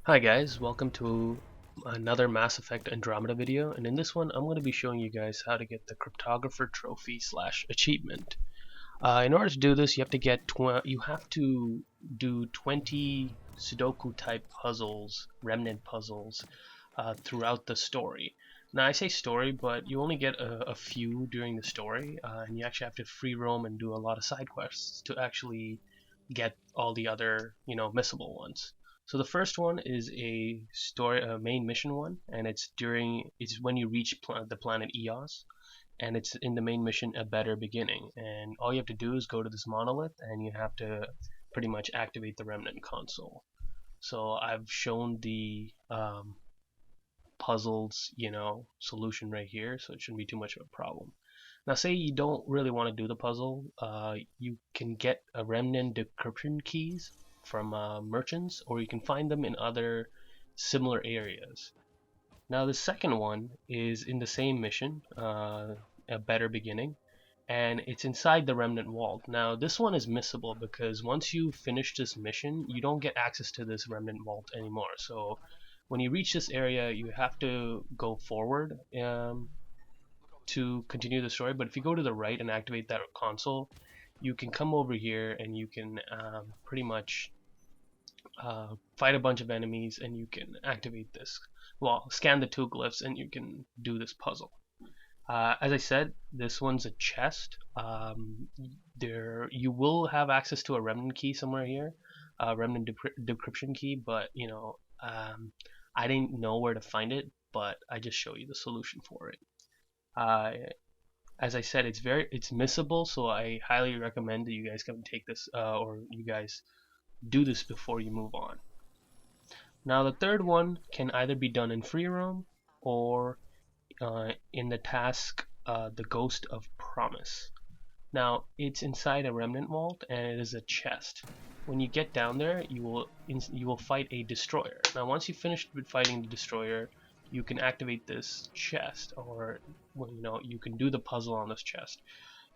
Hi guys, welcome to another Mass Effect Andromeda video, and in this one I'm going to be showing you guys how to get the Cryptographer trophy slash achievement. In order to do this, you have to do 20 Sudoku type puzzles, Remnant puzzles, throughout the story. Now I say story, but you only get a few during the story, and you actually have to free roam and do a lot of side quests to actually get all the other, missable ones. So the first one is a story, a main mission one, and it's when you reach the planet Eos, and it's in the main mission A Better Beginning. And all you have to do is go to this monolith, and you have to pretty much activate the Remnant console. So I've shown the puzzles, solution right here, so it shouldn't be too much of a problem. Now, say you don't really want to do the puzzle, you can get a remnant decryption keys from merchants, or you can find them in other similar areas. Now, the second one is in the same mission, A Better Beginning, and it's inside the remnant vault. Now, this one is missable because once you finish this mission, you don't get access to this remnant vault anymore. So, when you reach this area, you have to go forward. To continue the story, but if you go to the right and activate that console, you can come over here and you can pretty much fight a bunch of enemies, and you can activate this. Well, scan the two glyphs and you can do this puzzle. As I said, this one's a chest. There you will have access to a remnant key somewhere here, a remnant decryption key, but I didn't know where to find it, but I just show you the solution for it. Uh, as I said, it's missable, so I highly recommend that you guys come take this, or you guys do this before you move on. Now the third one can either be done in free roam or in the task, the Ghost of Promise. Now it's inside a remnant vault, and it is a chest. When you get down there, you will fight a destroyer. Now once you finish with fighting the destroyer, you can activate this chest, or you can do the puzzle on this chest.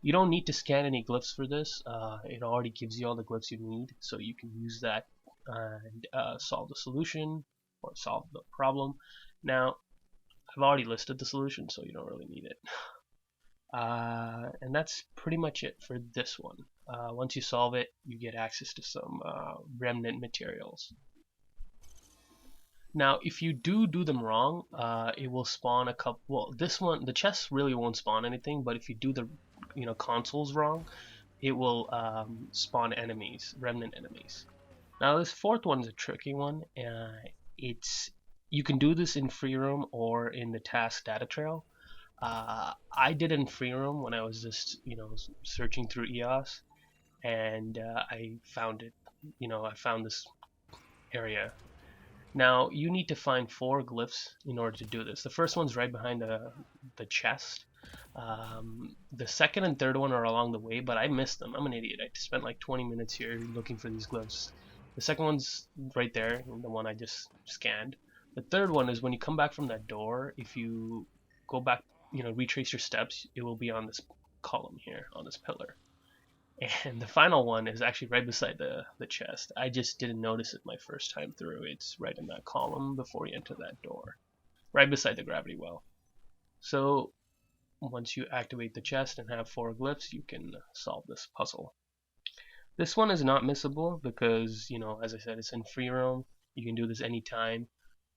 You don't need to scan any glyphs for this. It already gives you all the glyphs you need, so you can use that and solve the solution or solve the problem. Now I've already listed the solution, so you don't really need it. And that's pretty much it for this one. Once you solve it, you get access to some remnant materials. Now, if you do them wrong, it will spawn a couple. Well, this one, the chest really won't spawn anything, but if you do the, consoles wrong, it will spawn enemies, remnant enemies. Now, this fourth one is a tricky one. It's You can do this in free roam or in the task data trail. I did it in free roam when I was just, searching through EOS, and I found it. I found this area. Now you need to find 4 glyphs in order to do this. The first one's right behind the chest. The second and third one are along the way, but I missed them. I'm an idiot. I spent like 20 minutes here looking for these glyphs. The second one's right there, the one I just scanned. The third one is when you come back from that door. If you go back, retrace your steps, it will be on this column here, on this pillar. And the final one is actually right beside the chest. I just didn't notice it my first time through. It's right in that column before you enter that door, right beside the gravity well. So once you activate the chest and have 4 glyphs, you can solve this puzzle. This one is not missable because, as I said, it's in free roam. You can do this anytime,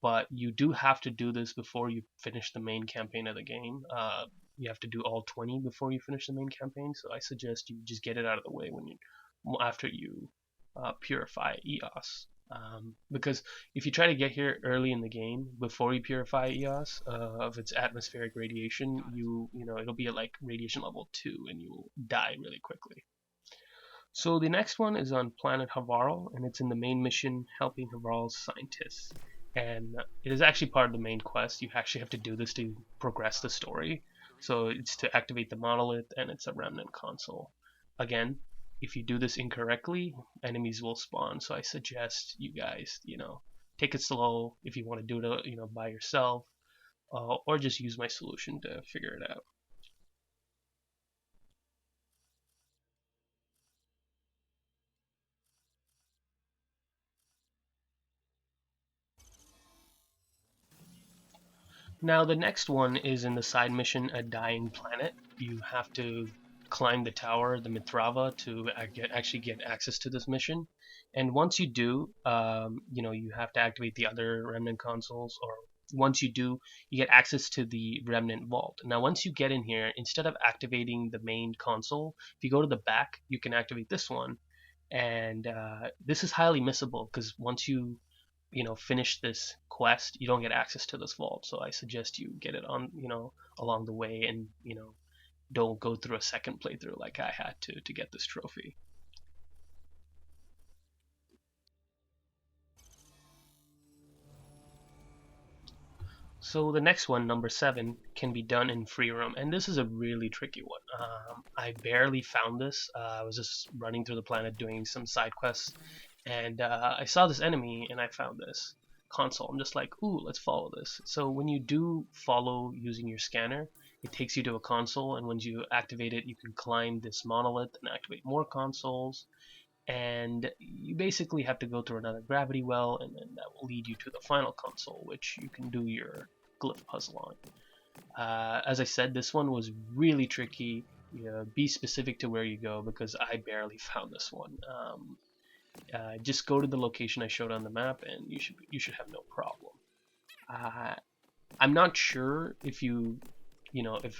but you do have to do this before you finish the main campaign of the game. You have to do all 20 before you finish the main campaign, so I suggest you just get it out of the way after you purify EOS. Because if you try to get here early in the game before you purify EOS of its atmospheric radiation, it'll be at like radiation level 2 and you'll die really quickly. So the next one is on planet Havarl, and it's in the main mission helping Havarl's scientists. And it is actually part of the main quest. You actually have to do this to progress the story. So it's to activate the monolith, and it's a remnant console. Again, if you do this incorrectly, enemies will spawn. So I suggest you guys, take it slow if you want to do it, by yourself, or just use my solution to figure it out. Now the next one is in the side mission, A Dying Planet. You have to climb the tower, the Mitrava, to actually get access to this mission. And once you do, you have to activate the other Remnant consoles, or once you do, you get access to the Remnant Vault. Now once you get in here, instead of activating the main console, if you go to the back, you can activate this one. And this is highly missable because once you finish this quest, you don't get access to this vault. So I suggest you get it on, along the way, and don't go through a second playthrough like I had to get this trophy. So the next one, number 7, can be done in free roam, and this is a really tricky one. I barely found this. I was just running through the planet doing some side quests, and I saw this enemy, and I found this console. I'm just like, ooh, let's follow this. So when you do follow using your scanner, it takes you to a console, and once you activate it, you can climb this monolith and activate more consoles. And you basically have to go through another gravity well, and then that will lead you to the final console, which you can do your glyph puzzle on. As I said, this one was really tricky. Be specific to where you go because I barely found this one. Just go to the location I showed on the map, and you should have no problem. I'm not sure if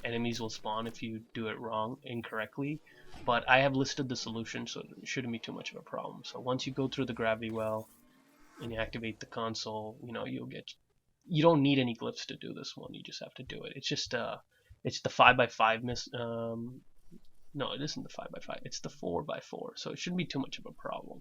enemies will spawn if you do it wrong, incorrectly, but I have listed the solution, so it shouldn't be too much of a problem. So once you go through the gravity well and you activate the console, you don't need any glyphs to do this one. You just have to do it. It's the 5x5 no, it isn't the 5x5. It's the 4x4, so it shouldn't be too much of a problem.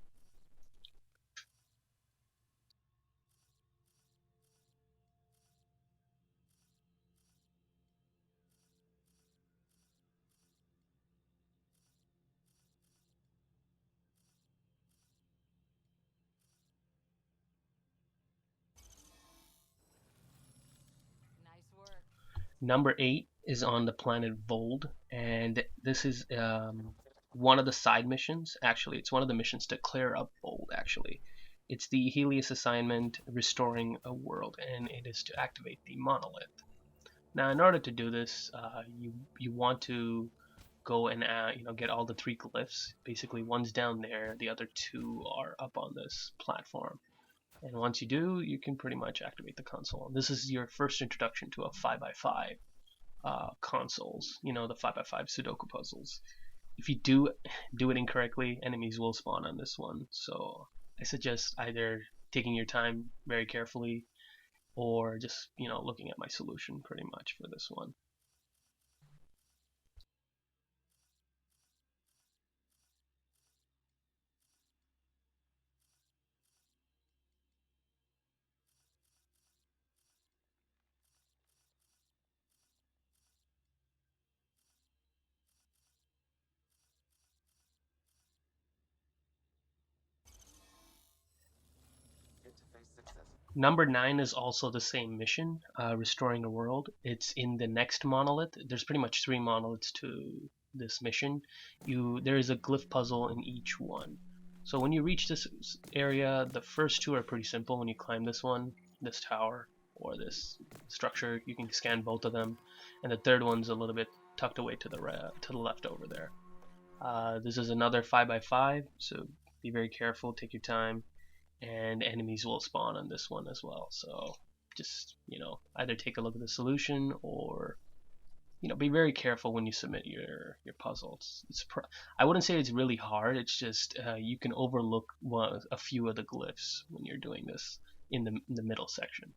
Number 8 is on the planet Voeld, and this is one of the side missions. Actually, it's one of the missions to clear up Voeld. Actually, it's the Heleus assignment, restoring a world, and it is to activate the monolith. Now, in order to do this, you want to go and get all the 3 glyphs. Basically, one's down there, the other 2 are up on this platform. And once you do, you can pretty much activate the console. This is your first introduction to a 5x5 consoles, the 5x5 Sudoku puzzles. If you do it incorrectly, enemies will spawn on this one. So I suggest either taking your time very carefully or just, looking at my solution pretty much for this one. Number 9 is also the same mission, restoring a world. It's in the next monolith. There's pretty much 3 monoliths to this mission. There is a glyph puzzle in each one. So when you reach this area, the first 2 are pretty simple. When you climb this one, this tower, or this structure, you can scan both of them. And the third one's a little bit tucked away to the left over there. This is another 5x5, so be very careful, take your time, and enemies will spawn on this one as well. So just, either take a look at the solution or, be very careful when you submit your puzzle. I wouldn't say it's really hard. It's just you can overlook a few of the glyphs when you're doing this in the middle section.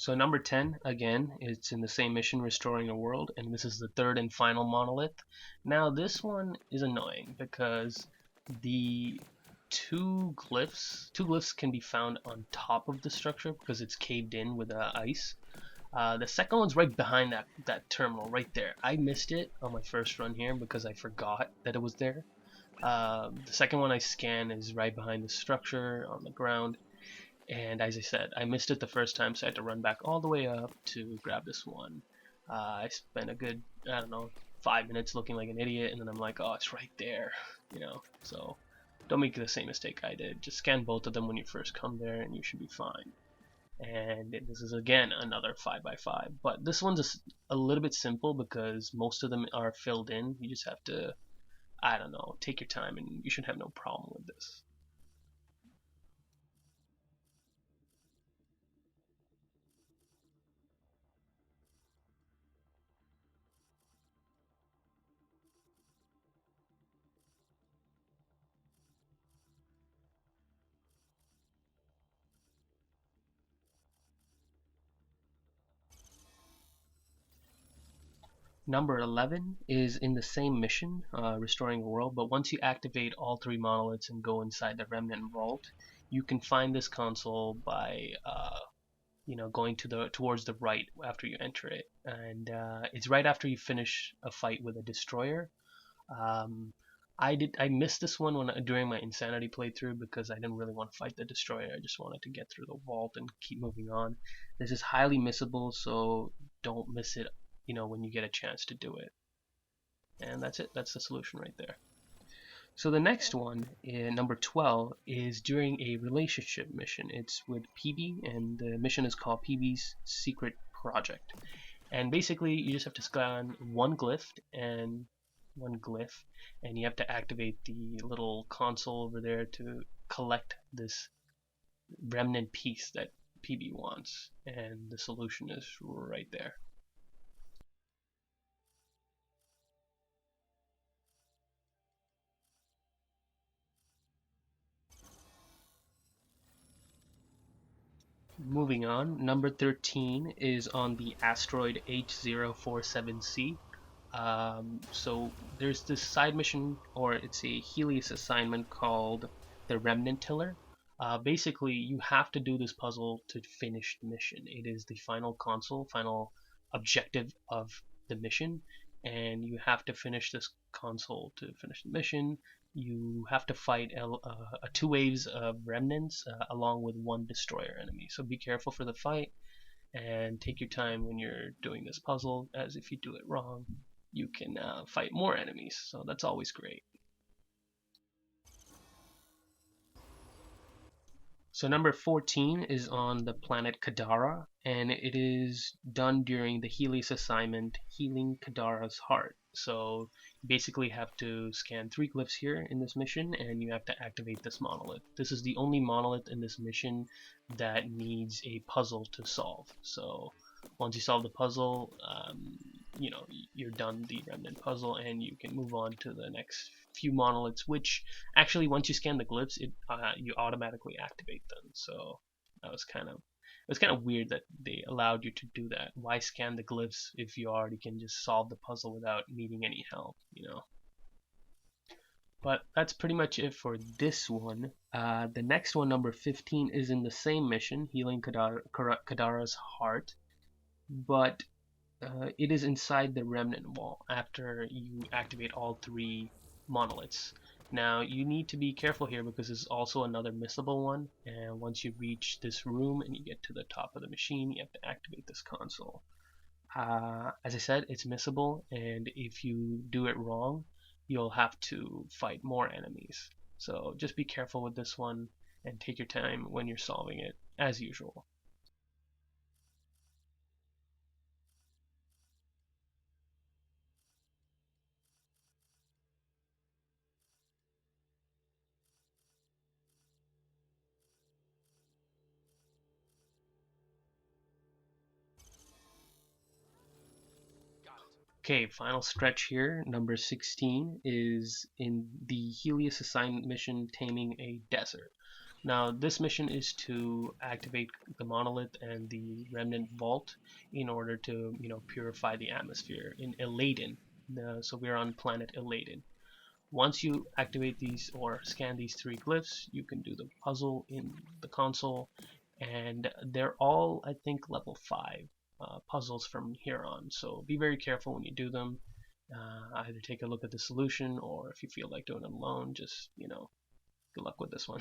So number 10, again, it's in the same mission, restoring a world, and this is the 3rd and final monolith. Now this one is annoying because the two glyphs can be found on top of the structure because it's caved in with ice. The second one's right behind that terminal right there. I missed it on my first run here because I forgot that it was there. The second one I scan is right behind the structure on the ground. And as I said, I missed it the first time, so I had to run back all the way up to grab this one. I spent a good, I don't know, 5 minutes looking like an idiot, and then I'm like, oh, it's right there, you know. So don't make the same mistake I did. Just scan both of them when you first come there, and you should be fine. And this is again another 5x5, but this one's a little bit simple because most of them are filled in. You just have to, I don't know, take your time, and you should have no problem with this. Number 11 is in the same mission, restoring a world, but once you activate all three monoliths and go inside the Remnant Vault, you can find this console by going towards the right after you enter it, and it's right after you finish a fight with a destroyer. Um, I missed this one during my insanity playthrough because I didn't really want to fight the destroyer. I just wanted to get through the vault and keep moving on. This is highly missable, so don't miss it. When you get a chance to do it. And that's it. That's the solution right there. So the next one, number 12, is during a relationship mission. It's with Peebee, and the mission is called Peebee's Secret Project. And basically, you just have to scan one glyph, and you have to activate the little console over there to collect this remnant piece that Peebee wants. And the solution is right there. Moving on, number 13 is on the asteroid H047C. So there's this side mission, or it's a Heleus assignment called the Remnant Tiller. Basically, you have to do this puzzle to finish the mission. It is the final objective of the mission, and you have to finish this console to finish the mission. You have to fight two waves of remnants along with one destroyer enemy. So be careful for the fight and take your time when you're doing this puzzle, as if you do it wrong, you can fight more enemies. So that's always great. So number 14 is on the planet Kadara, and it is done during the Heleus assignment, Healing Kadara's Heart. So you basically have to scan 3 glyphs here in this mission, and you have to activate this monolith. This is the only monolith in this mission that needs a puzzle to solve. So once you solve the puzzle, you're done the remnant puzzle, and you can move on to the next few monoliths, which actually once you scan the glyphs, you automatically activate them. So that was kind of weird that they allowed you to do that. Why scan the glyphs if you already can just solve the puzzle without needing any help? But that's pretty much it for this one. The next one, number 15, is in the same mission, Healing Kadara's Heart, but it is inside the remnant wall after you activate all 3 monoliths. Now you need to be careful here because this is also another missable one, and once you reach this room and you get to the top of the machine, you have to activate this console. As I said, it's missable, and if you do it wrong, you'll have to fight more enemies. So just be careful with this one and take your time when you're solving it, as usual. Okay, final stretch here. Number 16 is in the Heleus assignment mission, Taming a Desert. Now, this mission is to activate the monolith and the remnant vault in order to, purify the atmosphere in Elaaden. So we're on planet Elaaden. Once you activate these or scan these 3 glyphs, you can do the puzzle in the console, and they're all, I think, level 5 puzzles from here on. So be very careful when you do them. Either take a look at the solution, or if you feel like doing it alone, just, good luck with this one.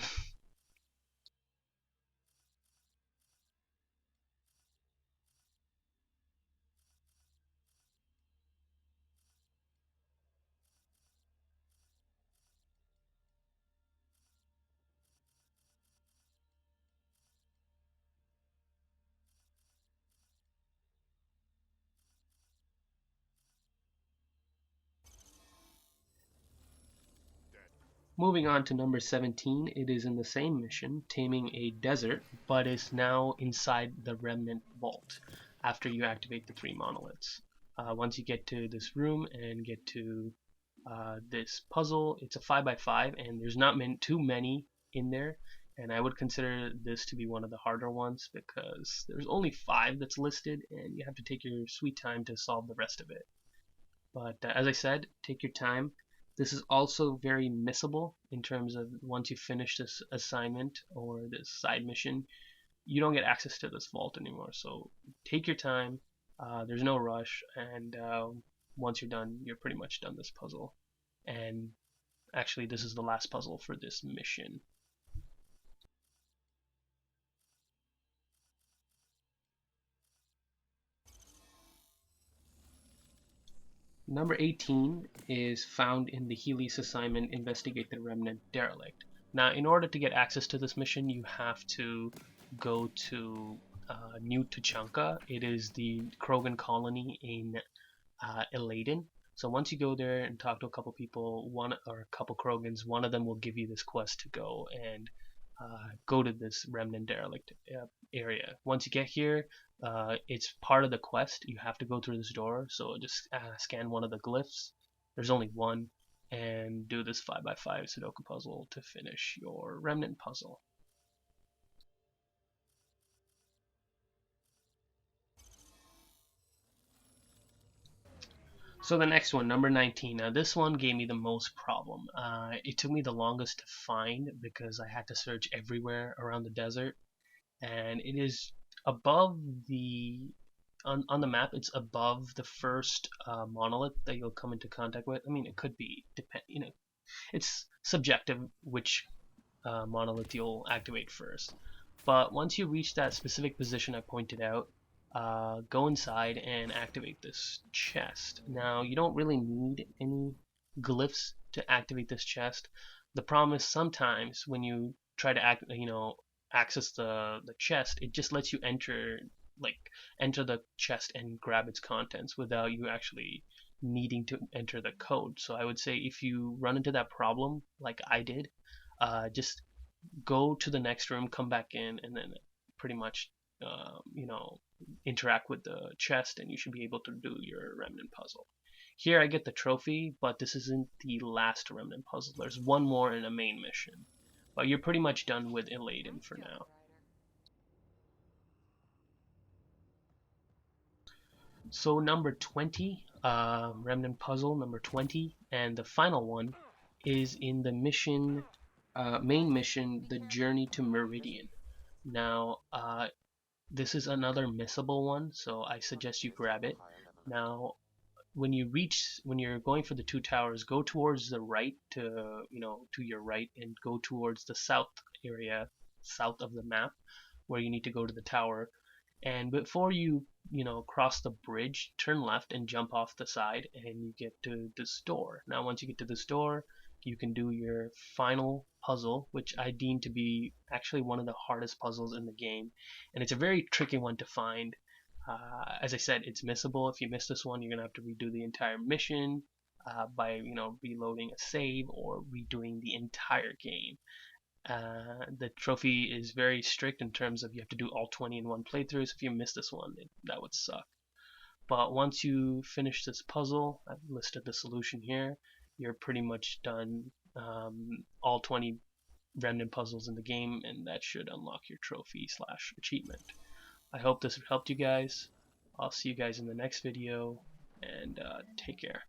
Moving on to number 17, it is in the same mission, Taming a Desert, but is now inside the Remnant Vault after you activate the 3 monoliths. Once you get to this room and get to this puzzle, it's a 5x5 and there's not too many in there, and I would consider this to be one of the harder ones because there's only 5 that's listed and you have to take your sweet time to solve the rest of it. But as I said, take your time. This is also very missable in terms of once you finish this assignment or this side mission, you don't get access to this vault anymore. So take your time. There's no rush, and once you're done, you're pretty much done this puzzle. And actually, this is the last puzzle for this mission. Number 18 is found in the Heleus assignment, Investigate the Remnant Derelict. Now, in order to get access to this mission, you have to go to New Tuchanka. It is the Krogan colony in Elaaden. So once you go there and talk to a couple people, a couple Krogans, one of them will give you this quest to go and go to this Remnant Derelict area. Once you get here, it's part of the quest. You have to go through this door, so just scan one of the glyphs. There's only one, and do this 5x5 Sudoku puzzle to finish your Remnant puzzle. So the next one, number 19. Now this one gave me the most problem. It took me the longest to find because I had to search everywhere around the desert, and it is above the on the map. It's above the first monolith that you'll come into contact with. I mean, it could be it's subjective which monolith you'll activate first. But once you reach that specific position I pointed out, go inside and activate this chest. Now, you don't really need any glyphs to activate this chest. The problem is sometimes when you try to access the chest, it just lets you enter the chest and grab its contents without you actually needing to enter the code. So I would say if you run into that problem like I did, just go to the next room, come back in, and then pretty much interact with the chest, and you should be able to do your remnant puzzle. Here I get the trophy, but this isn't the last remnant puzzle. There's one more in a main mission, but you're pretty much done with Elaaden for now. So number 20, remnant puzzle number 20, and the final one is in the mission, main mission, the journey to Meridian. Now, this is another missable one, so I suggest you grab it. Now, when you're going for the 2 towers, go towards the right to your right, and go towards the south area, south of the map, where you need to go to the tower. And before you cross the bridge, turn left and jump off the side, and you get to this door. Now, once you get to this door, you can do your final puzzle, which I deem to be actually one of the hardest puzzles in the game, and it's a very tricky one to find. As I said, it's missable. If you miss this one, you're gonna have to redo the entire mission by reloading a save or redoing the entire game. The trophy is very strict in terms of you have to do all 20 in one playthrough, so if you miss this one, that would suck. But once you finish this puzzle, I've listed the solution here, you're pretty much done all 20 remnant puzzles in the game, and that should unlock your trophy / achievement. I hope this helped you guys. I'll see you guys in the next video, and take care.